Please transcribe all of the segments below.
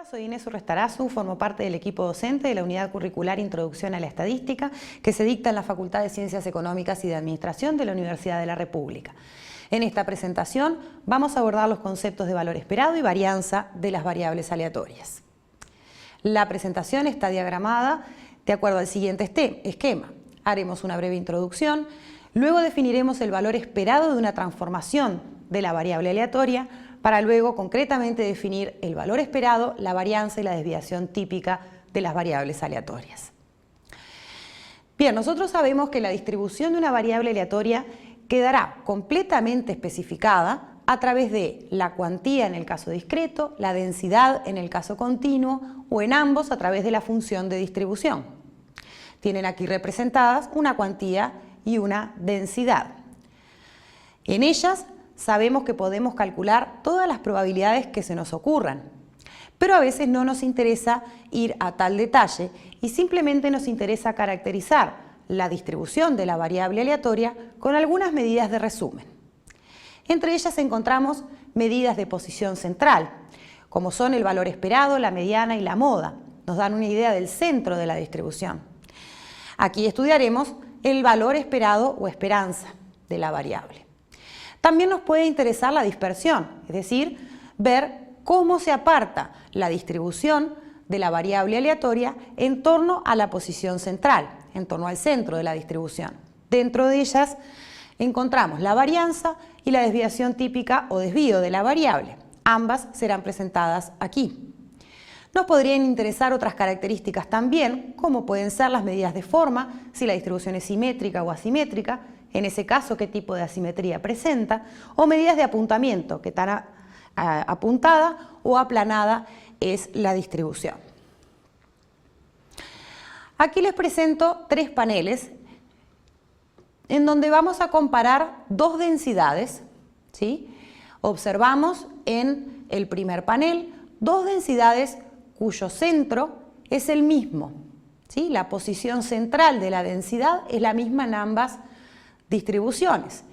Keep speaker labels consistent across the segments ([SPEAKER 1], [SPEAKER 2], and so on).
[SPEAKER 1] Hola, soy Inés Urrestarazu, formo parte del equipo docente de la Unidad Curricular Introducción a la Estadística que se dicta en la Facultad de Ciencias Económicas y de Administración de la Universidad de la República. En esta presentación vamos a abordar los conceptos de valor esperado y varianza de las variables aleatorias. La presentación está diagramada de acuerdo al siguiente esquema. Haremos una breve introducción, luego definiremos el valor esperado de una transformación de la variable aleatoria para luego concretamente definir el valor esperado, la varianza y la desviación típica de las variables aleatorias. Bien, nosotros sabemos que la distribución de una variable aleatoria quedará completamente especificada a través de la cuantía en el caso discreto, la densidad en el caso continuo o en ambos a través de la función de distribución. Tienen aquí representadas una cuantía y una densidad. En ellas sabemos que podemos calcular todas las probabilidades que se nos ocurran, pero a veces no nos interesa ir a tal detalle y simplemente nos interesa caracterizar la distribución de la variable aleatoria con algunas medidas de resumen. Entre ellas encontramos medidas de posición central, como son el valor esperado, la mediana y la moda. Nos dan una idea del centro de la distribución. Aquí estudiaremos el valor esperado o esperanza de la variable. También nos puede interesar la dispersión, es decir, ver cómo se aparta la distribución de la variable aleatoria en torno a la posición central, en torno al centro de la distribución. Dentro de ellas encontramos la varianza y la desviación típica o desvío de la variable. Ambas serán presentadas aquí. Nos podrían interesar otras características también, como pueden ser las medidas de forma, si la distribución es simétrica o asimétrica, en ese caso qué tipo de asimetría presenta, o medidas de apuntamiento, qué tan apuntada o aplanada es la distribución. Aquí les presento tres paneles en donde vamos a comparar dos densidades, ¿sí? Observamos en el primer panel dos densidades cuyo centro es el mismo, ¿sí? La posición central de la densidad es la misma en ambas distribuciones.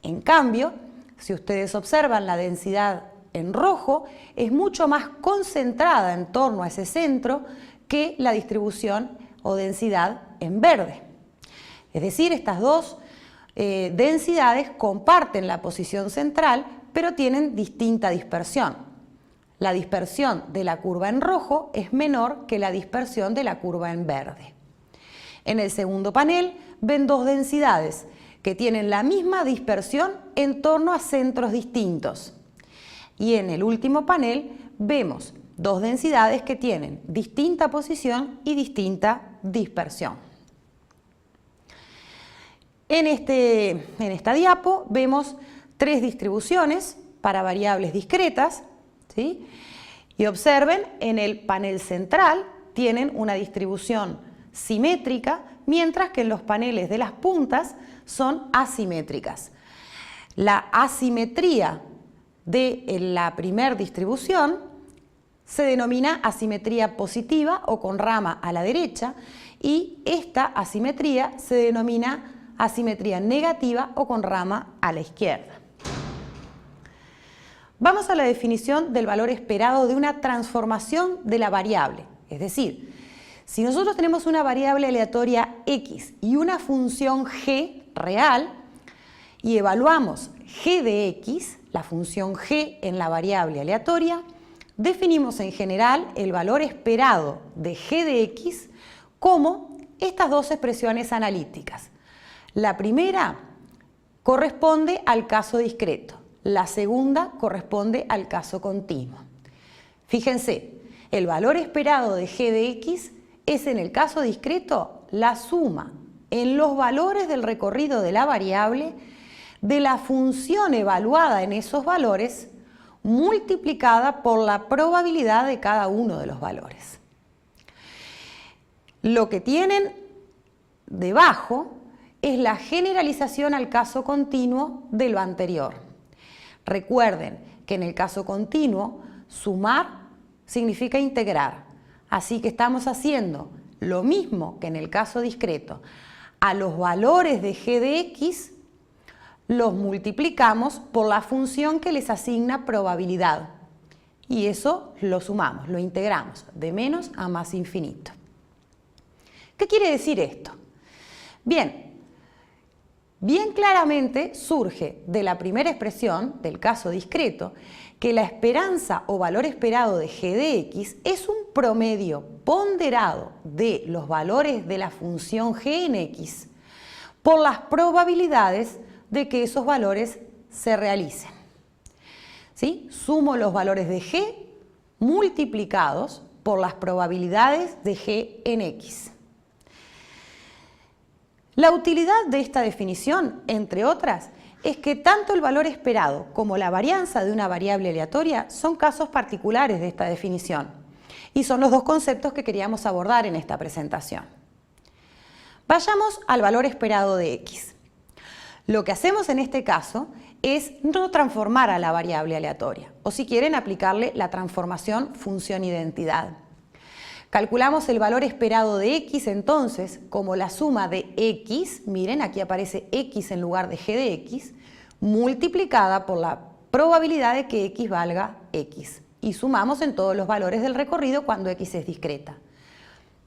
[SPEAKER 1] En cambio, si ustedes observan la densidad en rojo, es mucho más concentrada en torno a ese centro que la distribución o densidad en verde. Es decir, estas dos densidades comparten la posición central, pero tienen distinta dispersión. La dispersión de la curva en rojo es menor que la dispersión de la curva en verde. En el segundo panel ven dos densidades que tienen la misma dispersión en torno a centros distintos. Y en el último panel vemos dos densidades que tienen distinta posición y distinta dispersión. En esta diapo vemos tres distribuciones para variables discretas, ¿sí? Y observen, en el panel central tienen una distribución simétrica, mientras que en los paneles de las puntas son asimétricas. La asimetría de la primera distribución se denomina asimetría positiva o con rama a la derecha, y esta asimetría se denomina asimetría negativa o con rama a la izquierda. Vamos a la definición del valor esperado de una transformación de la variable, es decir, si nosotros tenemos una variable aleatoria x y una función g real y evaluamos g de x, la función g en la variable aleatoria, definimos en general el valor esperado de g de x como estas dos expresiones analíticas. La primera corresponde al caso discreto, la segunda corresponde al caso continuo. Fíjense, el valor esperado de g de x es en el caso discreto la suma en los valores del recorrido de la variable de la función evaluada en esos valores multiplicada por la probabilidad de cada uno de los valores. Lo que tienen debajo es la generalización al caso continuo de lo anterior. Recuerden que en el caso continuo sumar significa integrar. Así que estamos haciendo lo mismo que en el caso discreto. A los valores de g de x los multiplicamos por la función que les asigna probabilidad. y eso lo sumamos, lo integramos de menos a más infinito. ¿Qué quiere decir esto? Bien claramente surge de la primera expresión, del caso discreto, que la esperanza o valor esperado de g de x es un promedio ponderado de los valores de la función g en x por las probabilidades de que esos valores se realicen. ¿Sí? Sumo los valores de g multiplicados por las probabilidades de g en x. La utilidad de esta definición, entre otras, es que tanto el valor esperado como la varianza de una variable aleatoria son casos particulares de esta definición y son los dos conceptos que queríamos abordar en esta presentación. Vayamos al valor esperado de x. Lo que hacemos en este caso es no transformar a la variable aleatoria, o si quieren aplicarle la transformación función-identidad. Calculamos el valor esperado de x entonces como la suma de x, miren aquí aparece x en lugar de g de x, multiplicada por la probabilidad de que x valga x. Y sumamos en todos los valores del recorrido cuando x es discreta.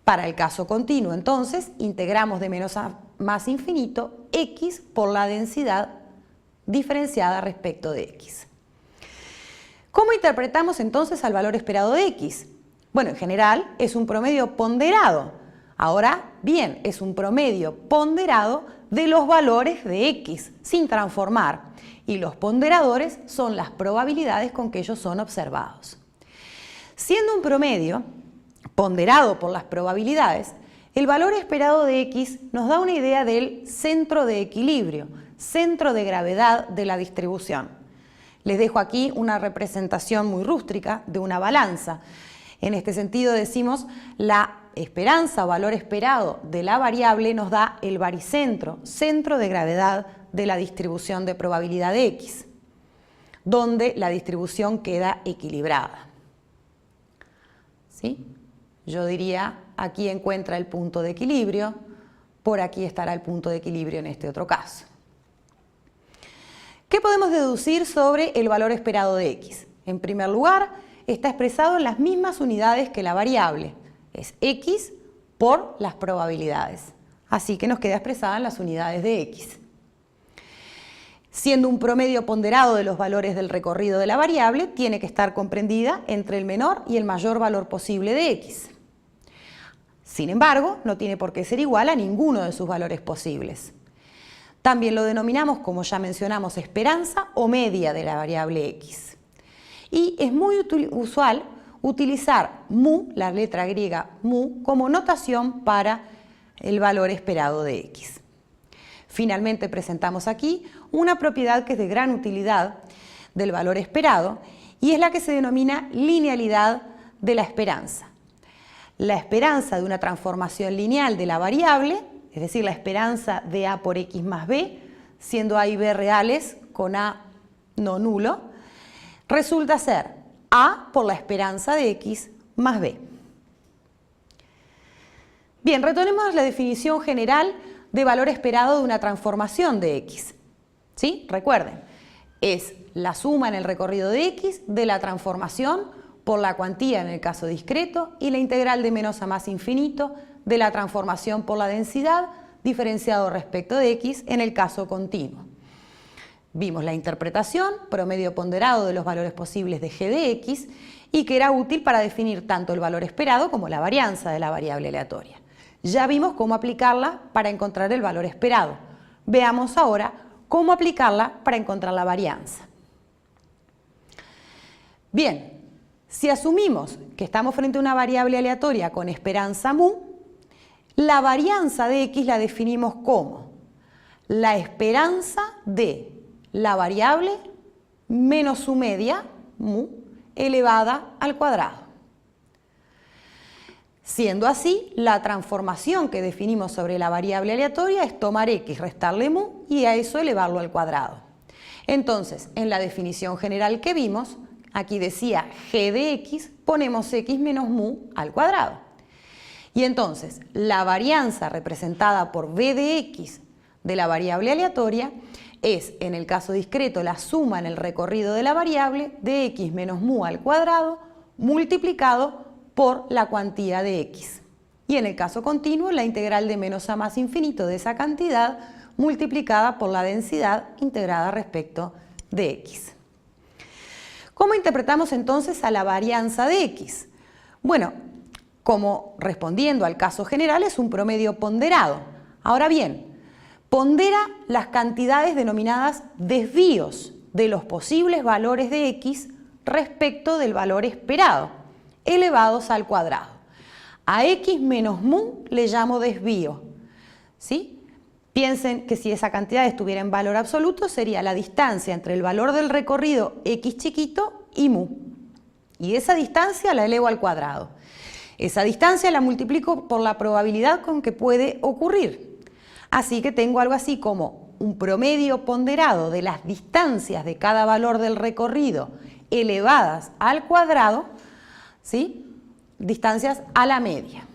[SPEAKER 1] Para el caso continuo entonces integramos de menos a más infinito x por la densidad diferenciada respecto de x. ¿Cómo interpretamos entonces al valor esperado de x? Bueno, en general es un promedio ponderado. Ahora bien, es un promedio ponderado de los valores de x, sin transformar. Y los ponderadores son las probabilidades con que ellos son observados. Siendo un promedio ponderado por las probabilidades, el valor esperado de x nos da una idea del centro de equilibrio, centro de gravedad de la distribución. Les dejo aquí una representación muy rústica de una balanza. En este sentido decimos la esperanza o valor esperado de la variable nos da el baricentro, centro de gravedad de la distribución de probabilidad de x, donde la distribución queda equilibrada. ¿Sí? Yo diría, aquí encuentra el punto de equilibrio, por aquí estará el punto de equilibrio en este otro caso. ¿Qué podemos deducir sobre el valor esperado de x? En primer lugar, está expresado en las mismas unidades que la variable, es x por las probabilidades. Así que nos queda expresada en las unidades de x. Siendo un promedio ponderado de los valores del recorrido de la variable, tiene que estar comprendida entre el menor y el mayor valor posible de x. Sin embargo, no tiene por qué ser igual a ninguno de sus valores posibles. También lo denominamos, como ya mencionamos, esperanza o media de la variable x. Y es muy usual utilizar mu, la letra griega mu, como notación para el valor esperado de x. Finalmente presentamos aquí una propiedad que es de gran utilidad del valor esperado y es la que se denomina linealidad de la esperanza. La esperanza de una transformación lineal de la variable, es decir, la esperanza de a por x más b, siendo a y b reales con a no nulo, resulta ser a por la esperanza de x más b. Bien, retomemos la definición general de valor esperado de una transformación de x. ¿Sí? Recuerden, es la suma en el recorrido de x de la transformación por la cuantía en el caso discreto y la integral de menos a más infinito de la transformación por la densidad diferenciado respecto de x en el caso continuo. Vimos la interpretación, promedio ponderado de los valores posibles de g de x, y que era útil para definir tanto el valor esperado como la varianza de la variable aleatoria. Ya vimos cómo aplicarla para encontrar el valor esperado. Veamos ahora cómo aplicarla para encontrar la varianza. Bien, si asumimos que estamos frente a una variable aleatoria con esperanza mu, la varianza de x la definimos como la esperanza de la variable menos su media, mu, elevada al cuadrado. Siendo así, la transformación que definimos sobre la variable aleatoria es tomar x, restarle mu y a eso elevarlo al cuadrado. Entonces, en la definición general que vimos, aquí decía g de x, ponemos x menos mu al cuadrado. Y entonces, la varianza representada por b de x de la variable aleatoria es, en el caso discreto, la suma en el recorrido de la variable de x menos mu al cuadrado multiplicado por la cuantía de x. Y en el caso continuo, la integral de menos a más infinito de esa cantidad multiplicada por la densidad integrada respecto de x. ¿Cómo interpretamos entonces a la varianza de x? Bueno, como respondiendo al caso general, es un promedio ponderado. Ahora bien, pondera las cantidades denominadas desvíos de los posibles valores de x respecto del valor esperado, elevados al cuadrado. A x menos mu le llamo desvío, ¿sí? Piensen que si esa cantidad estuviera en valor absoluto, sería la distancia entre el valor del recorrido x chiquito y mu. Y esa distancia la elevo al cuadrado. Esa distancia la multiplico por la probabilidad con que puede ocurrir. Así que tengo algo así como un promedio ponderado de las distancias de cada valor del recorrido elevadas al cuadrado, ¿sí? Distancias a la media.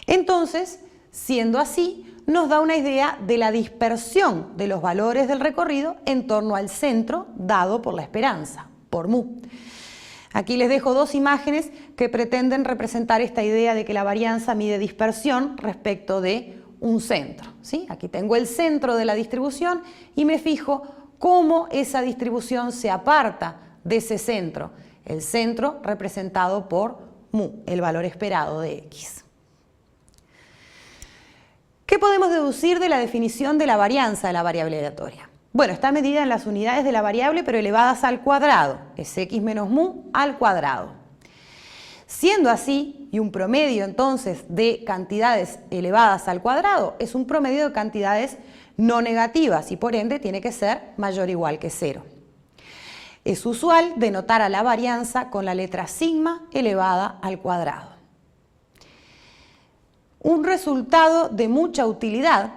[SPEAKER 1] Entonces, siendo así, nos da una idea de la dispersión de los valores del recorrido en torno al centro dado por la esperanza, por mu. Aquí les dejo dos imágenes que pretenden representar esta idea de que la varianza mide dispersión respecto de un centro, ¿sí? Aquí tengo el centro de la distribución y me fijo cómo esa distribución se aparta de ese centro, el centro representado por mu, el valor esperado de x. ¿Qué podemos deducir de la definición de la varianza de la variable aleatoria? Bueno, está medida en las unidades de la variable pero elevadas al cuadrado, es x menos mu al cuadrado. Siendo así, y un promedio entonces de cantidades elevadas al cuadrado es un promedio de cantidades no negativas y por ende tiene que ser mayor o igual que 0. Es usual denotar a la varianza con la letra sigma elevada al cuadrado. Un resultado de mucha utilidad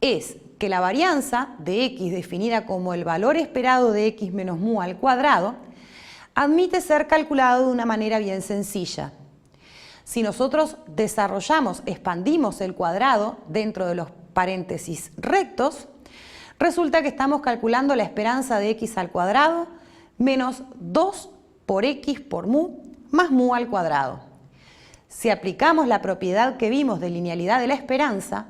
[SPEAKER 1] es que la varianza de x definida como el valor esperado de x menos mu al cuadrado admite ser calculado de una manera bien sencilla. Si nosotros expandimos el cuadrado dentro de los paréntesis rectos, resulta que estamos calculando la esperanza de x al cuadrado menos 2 por x por mu más mu al cuadrado. Si aplicamos la propiedad que vimos de linealidad de la esperanza,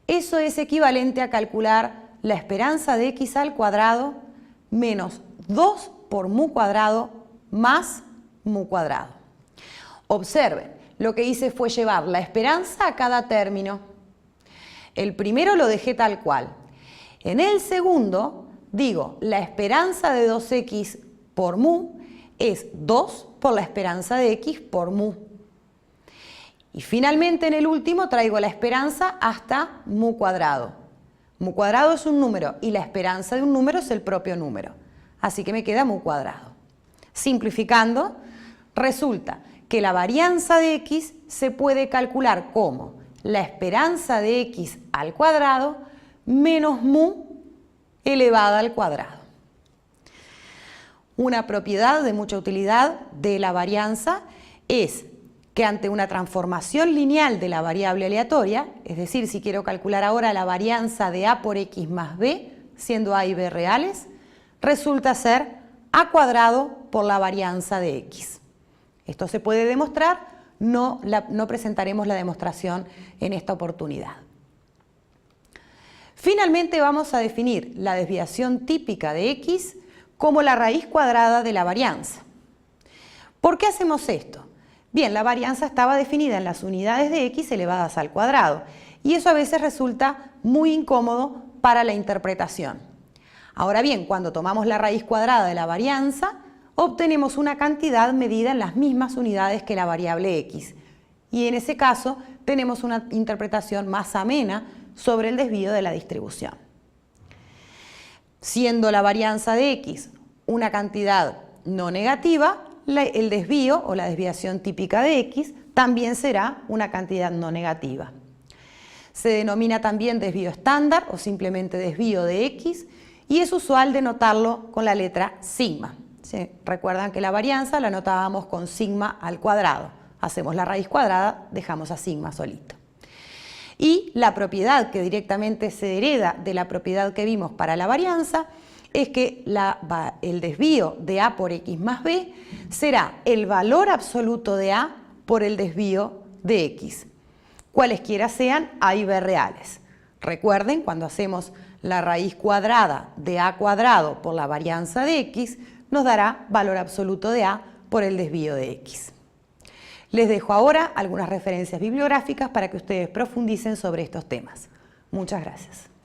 [SPEAKER 1] eso es equivalente a calcular la esperanza de x al cuadrado menos 2 por mu cuadrado más mu cuadrado. Observen, lo que hice fue llevar la esperanza a cada término. El primero lo dejé tal cual. En el segundo, digo, la esperanza de 2x por mu es 2 por la esperanza de x por mu. Y finalmente en el último traigo la esperanza hasta mu cuadrado. Mu cuadrado es un número y la esperanza de un número es el propio número. Así que me queda mu cuadrado. Simplificando, resulta que la varianza de x se puede calcular como la esperanza de x al cuadrado menos mu elevada al cuadrado. Una propiedad de mucha utilidad de la varianza es que ante una transformación lineal de la variable aleatoria, es decir, si quiero calcular ahora la varianza de a por x más b, siendo a y b reales, resulta ser a cuadrado por la varianza de x. Esto se puede demostrar, no presentaremos la demostración en esta oportunidad. Finalmente vamos a definir la desviación típica de x como la raíz cuadrada de la varianza. ¿Por qué hacemos esto? Bien, la varianza estaba definida en las unidades de x elevadas al cuadrado y eso a veces resulta muy incómodo para la interpretación. Ahora bien, cuando tomamos la raíz cuadrada de la varianza, obtenemos una cantidad medida en las mismas unidades que la variable x y en ese caso tenemos una interpretación más amena sobre el desvío de la distribución. Siendo la varianza de x una cantidad no negativa, el desvío o la desviación típica de x también será una cantidad no negativa. Se denomina también desvío estándar o simplemente desvío de x y es usual denotarlo con la letra sigma. ¿Sí? Recuerdan que la varianza la anotábamos con sigma al cuadrado. Hacemos la raíz cuadrada, dejamos a sigma solito. Y la propiedad que directamente se hereda de la propiedad que vimos para la varianza es que el desvío de A por X más B será el valor absoluto de A por el desvío de X, cualesquiera sean A y B reales. Recuerden, cuando hacemos la raíz cuadrada de A cuadrado por la varianza de X, nos dará valor absoluto de A por el desvío de X. Les dejo ahora algunas referencias bibliográficas para que ustedes profundicen sobre estos temas. Muchas gracias.